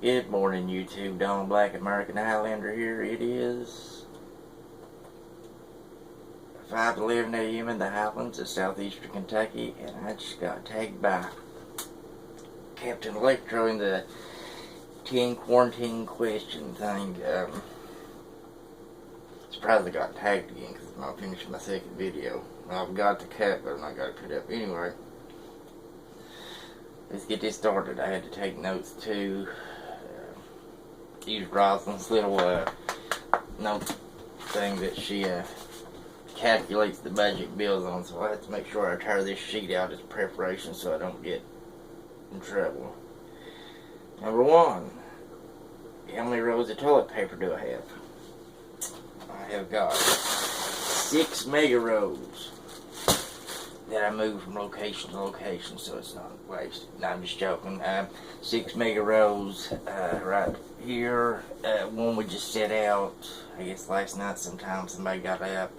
Good morning, YouTube. Don Black, American Highlander here. It is 5:11 a.m. in the Highlands of southeastern Kentucky, and I just got tagged by Captain Electro in the 10 quarantine question thing. Surprised I got tagged again because I'm not finishing my second video. I've got the cut, but I'm not got to put it up anyway. Let's get this started. I had to take notes too. Use Rosalind's little note thing that she calculates the budget bills on, so I have to make sure I tear this sheet out as preparation so I don't get in trouble. Number one, how many rolls of toilet paper do I have? I have got 6 mega rolls that I move from location to location, so it's not wasted. No, I'm just joking. 6 mega rolls right here. One we just set out, I guess last night sometime somebody got up.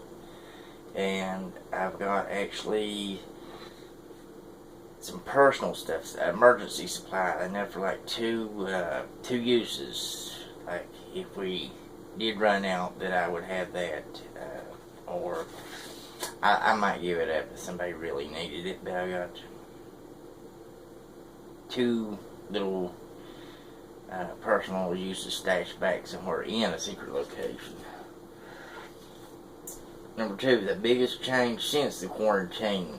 And I've got actually some personal stuff, emergency supply, enough for like two uses. Like if we did run out, that I would have that, or I might give it up if somebody really needed it. But I got 2 little personal uses stashed back somewhere in a secret location. Number 2, the biggest change since the quarantine.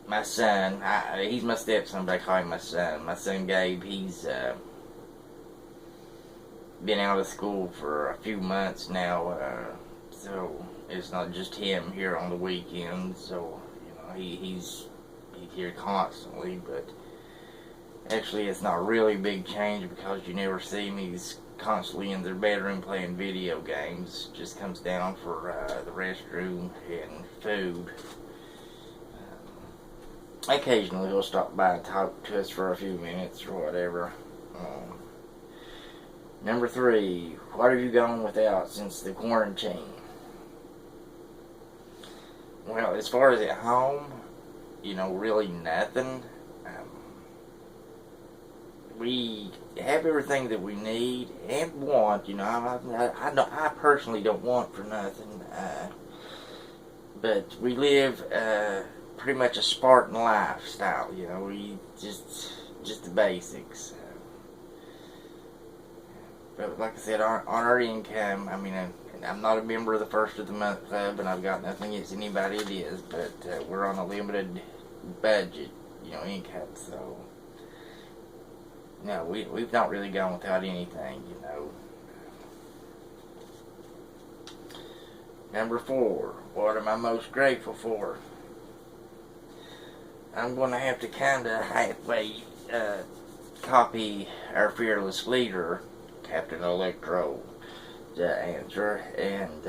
My son, he's my stepson, but I call him my son. My son Gabe, he's been out of school for a few months now, so it's not just him here on the weekends. So he's here constantly, but actually it's not really a big change because you never see him. He's constantly in their bedroom playing video games. Just comes down for the restroom and food. Occasionally he'll stop by and talk to us for a few minutes or whatever. Number 3, what have you gone without since the quarantine? Well, as far as at home, really nothing. We have everything that we need and want. I personally don't want for nothing. But we live pretty much a Spartan lifestyle. We just the basics. But like I said, on our income, I'm not a member of the First of the Month Club, and I've got nothing against anybody it is, but we're on a limited budget, income, so no, we've not really gone without anything, Number 4, what am I most grateful for? I'm going to have to kind of halfway copy our fearless leader, Captain Electro, answer, and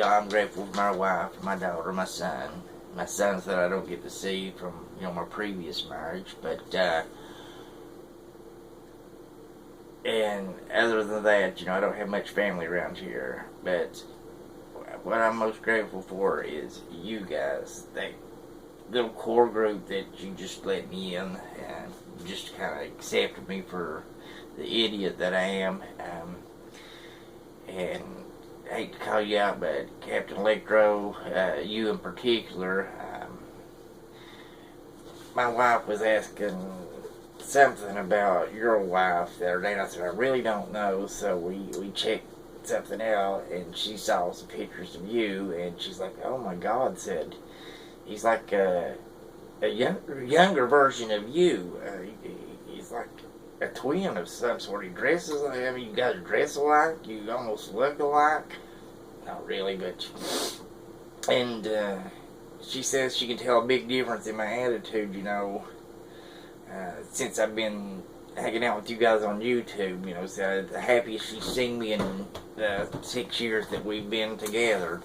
I'm grateful for my wife, my daughter, my son. My sons that I don't get to see from my previous marriage, but and other than that, I don't have much family around here. But what I'm most grateful for is you guys, that little core group that you just let me in and just kind of accepted me for the idiot that I am. And I hate to call you out, but Captain Electro, you in particular, my wife was asking something about your wife the other day, and I said, I really don't know, so we checked something out, and she saw some pictures of you, and she's like, oh my God, said, he's like a younger version of you. He's like a twin of some sort. He dresses like, you guys dress alike, you almost look alike. Not really, but and she says she can tell a big difference in my attitude, since I've been hanging out with you guys on YouTube, so the happiest she's seen me in the 6 years that we've been together.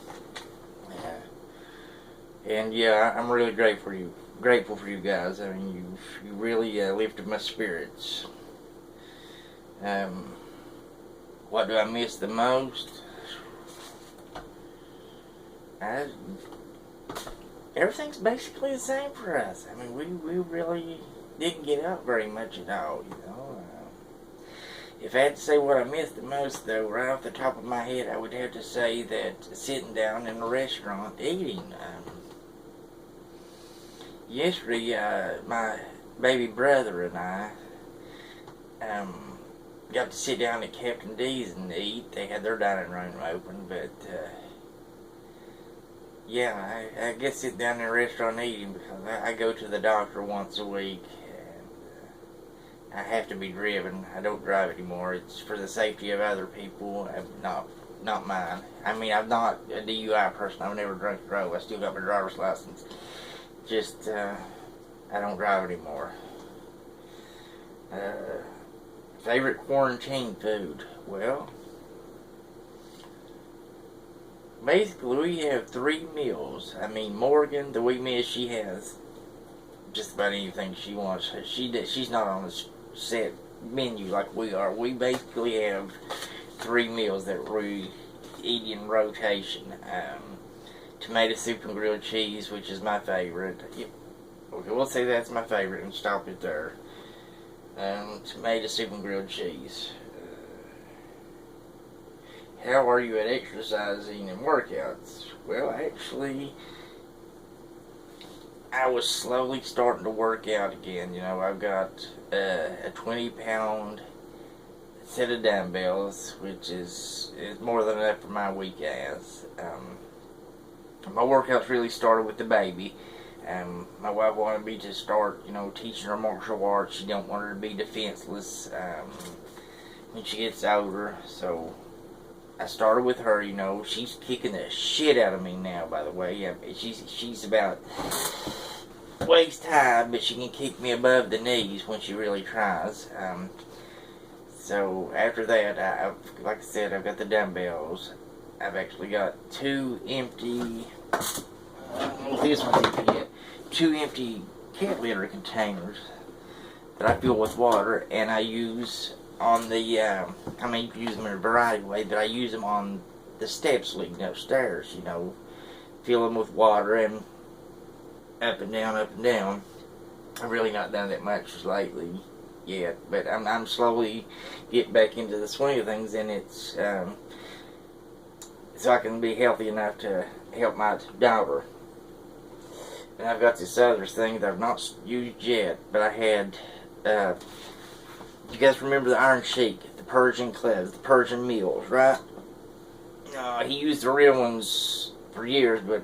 And yeah, I'm really grateful for you guys. You really lifted my spirits. What do I miss the most? everything's basically the same for us. I mean, we really didn't get out very much at all, you know. If I had to say what I missed the most, though, right off the top of my head, I would have to say that sitting down in a restaurant eating. Yesterday, my baby brother and I got to sit down at Captain D's and eat. They had their dining room open, but yeah, I guess sit down in a restaurant eating because I go to the doctor once a week. I have to be driven. I don't drive anymore. It's for the safety of other people, not mine. I mean, I'm not a DUI person. I've never drunk and drove. I still got my driver's license. Just, I don't drive anymore. Favorite quarantine food? Well, basically we have 3 meals. I mean, Morgan, the wee miss, she has just about anything she wants. She's not on a set menu like we are. We basically have 3 meals that we eat in rotation. Tomato soup and grilled cheese, which is my favorite. Yep. Okay, we'll say that's my favorite and stop it there. Tomato soup and grilled cheese. How are you at exercising and workouts? Well, actually, I was slowly starting to work out again. You know, I've got a 20-pound set of dumbbells, which is more than enough for my weak ass. My workouts really started with the baby. My wife wanted me to start, you know, teaching her martial arts. She don't want her to be defenseless when she gets older. So I started with her. You know, she's kicking the shit out of me now. By the way, yeah, she's about waist high, but she can kick me above the knees when she really tries. So after that, like I said, I've got the dumbbells. I've actually got 2 empty. I don't know if this one's empty yet. 2 empty cat litter containers that I fill with water, and I use on the. I mean, you can use them in a variety of ways, but I use them on the steps leading upstairs. You know, fill them with water and up and down, up and down. I've really not done that much lately yet, but I'm slowly getting back into the swing of things, and it's so I can be healthy enough to help my daughter. And I've got this other thing that I've not used yet, but I had, you guys remember the Iron Sheik, the Persian clubs, the Persian meals, right? He used the real ones for years, but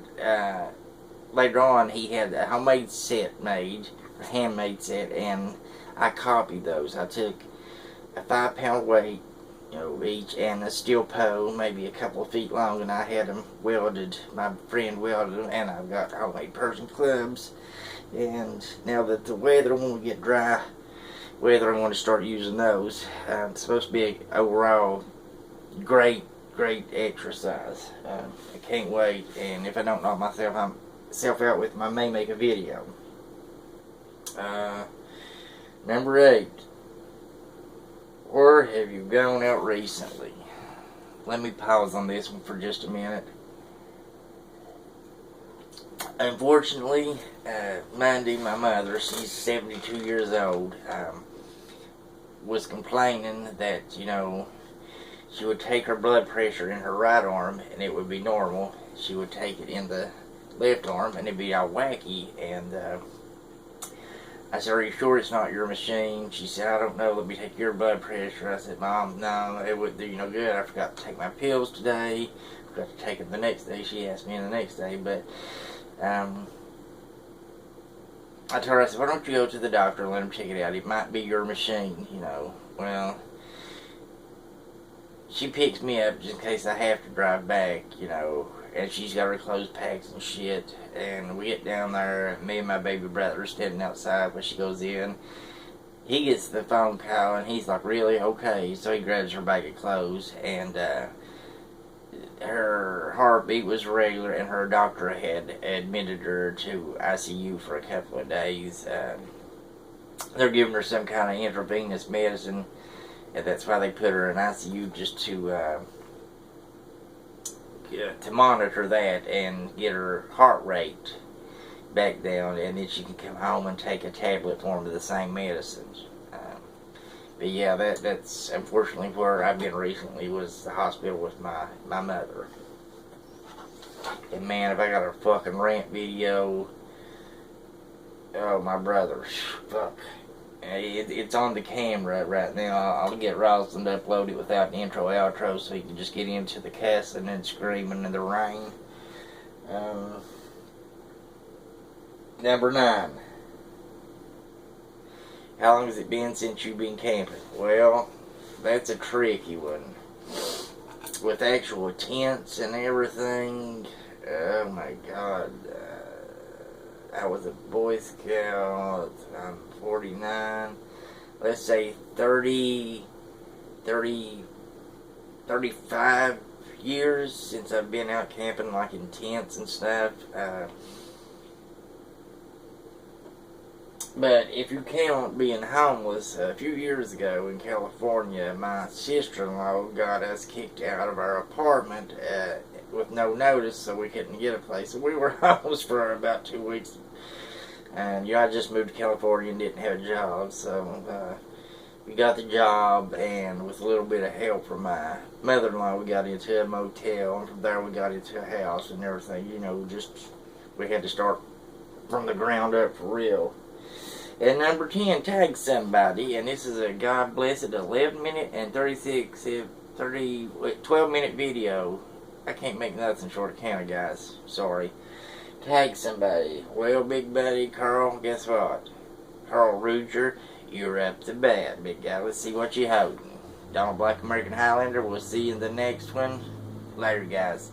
later on he had a homemade set made, a handmade set, and I copied those. I took a 5-pound weight, you know, each, and a steel pole, maybe a couple of feet long, and I had them welded. My friend welded them, and I've got homemade Persian clubs. And now that the weather, when we get dry weather, I want to start using those. It's supposed to be an overall great exercise. I can't wait, and if I don't knock myself out with them, I may make a video. Number 8. Where have you gone out recently? Let me pause on this one for just a minute. Unfortunately, Mandy, my mother, she's 72 years old, was complaining that, you know, she would take her blood pressure in her right arm and it would be normal. She would take it in the left arm and it'd be all wacky. And I said, "Are you sure it's not your machine?" She said, "I don't know, let me take your blood pressure." I said, "Mom, no, it wouldn't do you no good. I forgot to take my pills today. I forgot to take them the next day." She asked me the next day, but I told her, I said, "Why don't you go to the doctor and let him check it out? It might be your machine, you know." Well, she picks me up just in case I have to drive back, you know, and she's got her clothes packed and shit. And we get down there, me and my baby brother are standing outside when she goes in. He gets the phone call and he's like, "Really? Okay." So he grabs her bag of clothes, and her heartbeat was regular, and her doctor had admitted her to ICU for a couple of days. They're giving her some kind of intravenous medicine, and that's why they put her in ICU, just to monitor that and get her heart rate back down, and then she can come home and take a tablet form of the same medicines. But yeah, that's unfortunately where I've been recently, was the hospital with my mother. And man, if I got a fucking rant video, oh my brother, fuck. It's on the camera right now. I'll get Rosalind to upload it without the intro outro so he can just get into the cussing and screaming in the rain. Number 9. How long has it been since you've been camping? Well, that's a tricky one. With actual tents and everything, oh my god. I was a Boy Scout. I'm 49. Let's say 35 years since I've been out camping, like in tents and stuff. But if you count being homeless, a few years ago in California, my sister-in-law got us kicked out of our apartment with no notice, so we couldn't get a place. So we were homeless for about 2 weeks. And I just moved to California and didn't have a job, so we got the job, and with a little bit of help from my mother-in-law, we got into a motel, and from there we got into a house and everything. Just we had to start from the ground up for real. And number 10, tag somebody, and this is a God blessed 11 minute and 12 minute video. I can't make nothing short of counter, guys. Sorry. Tag somebody. Well, big buddy Carl, guess what? Carl Ruger, you're up to bat, big guy. Let's see what you holding. Donald Black American Highlander, we'll see you in the next one. Later, guys.